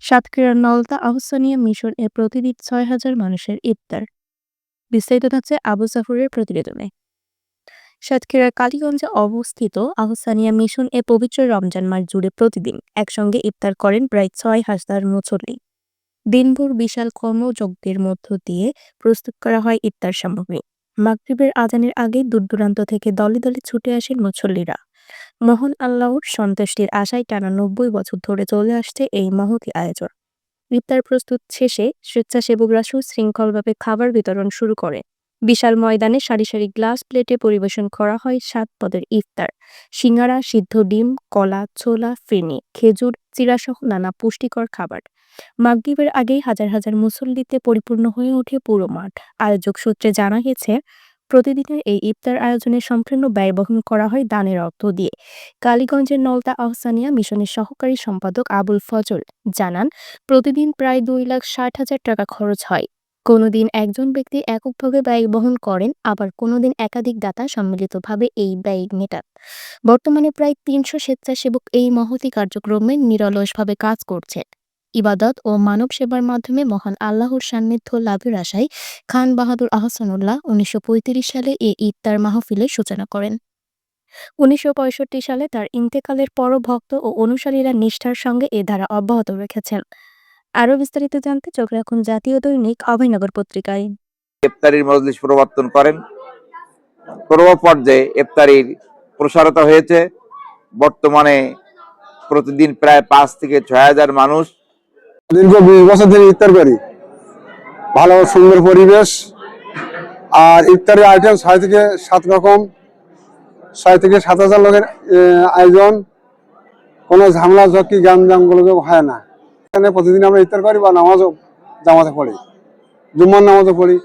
সাতক্ষীরার নলতা আহ্ছানিয়া মিশন এ প্রতিদিন ৬,০০০ মানুষের ইফতার। বিস্তারিত থাকছে আবু জাফরের প্রতিবেদনে। সাতক্ষীরার কালীগঞ্জে অবস্থিত আহ্ছানিয়া মিশন এ পবিত্র রমজান মাস জুড়ে প্রতিদিন একসঙ্গে ইফতার করেন প্রায় ৬,০০০ মুসল্লি। দিনভর বিশাল কর্মযজ্ঞের মধ্য দিয়ে প্রস্তুত করা হয় ইফতার সামগ্রী। মাগরিবের আজানের আগে দূর-দূরান্ত থেকে দলে দলে ছুটে আসেন মুসল্লিরা। মহান আল্লাহর সন্তুষ্টির আশায় টানা ৯০ বছর ধরে চলে আসছে এই মহতী আয়োজন। ইফতার প্রস্তুত শেষে স্বেচ্ছাসেবকরা সুশৃঙ্খলভাবে খাবার বিতরণ শুরু করে। বিশাল ময়দানে সারি সারি গ্লাস প্লেটে পরিবেশন করা হয় ৭ পদের ইফতার। সিঙ্গারা, সিদ্ধ ডিম, কলা, ছোলা, ফিরনি, খেজুর, চিড়াসহ নানা পুষ্টিকর খাবার। মাগরিবের আগেই হাজার হাজার মুসল্লিতে পরিপূর্ণ হয়ে ওঠে পুরো মাঠ। আয়োজক সূত্রে জানা গেছে, প্রতিদিনের এই ইফতার আয়োজনে সম্পূর্ণ ব্যয় বহন করা হয় দানের অর্থ দিয়ে। কালীগঞ্জের নলতা আহ্ছানিয়া মিশনের সহকারী সম্পাদক আবুল ফজল জানান, প্রতিদিন প্রায় ২,৬০,০০০ টাকা খরচ হয়। কোনোদিন একজন ব্যক্তি এককভাবে ব্যয় বহন করেন, আবার কোনোদিন একাধিক দাতা সম্মিলিতভাবে এই ব্যয় মেটান। বর্তমানে প্রায় ৩০০ স্বেচ্ছাসেবক এই মহতী কার্যক্রমে নিরলসভাবে কাজ করছেন। ইবাদত ও মানব সেবার মাধ্যমে মহান আল্লাহর সান্নিধ্য লাভের আশায় খান বাহাদুর আহসানুল্লাহ ১৯৩৫ সালে এ ইফতার মাহফিলের সূচনা করেন। ১৯৬৫ সালে তার ইন্তেকালের পরও ভক্ত ও অনুসারীরা নিষ্ঠার সঙ্গে এ ধারা অব্যাহত রেখেছেন। আরও বিস্তারিত জানতে চোখ রাখুন জাতীয় দৈনিক অভয়নগর পত্রিকায়। ইফতারির মজলিস প্রবর্তন করেন। পূর্ব পর্যায়ে ইফতারির প্রসারতা হয়েছে। বর্তমানে প্রতিদিন প্রায় ৫ থেকে ৬,০০০ মানুষ দীর্ঘ ২০ বছর ধরে ইফতার করি। ভালো সুন্দর পরিবেশ, আর ইফতারের আইটেম ৬ থেকে ৭ রকম, ৬ থেকে ৭,০০০ লোকের আয়োজন। কোনো ঝামেলা ঝক্কি গ্যাঞ্জাম হয় না। এখানে প্রতিদিন আমরা ইফতার করি বা নামাজও জামাতে পড়ি, জুম্মার নামাজও পড়ি।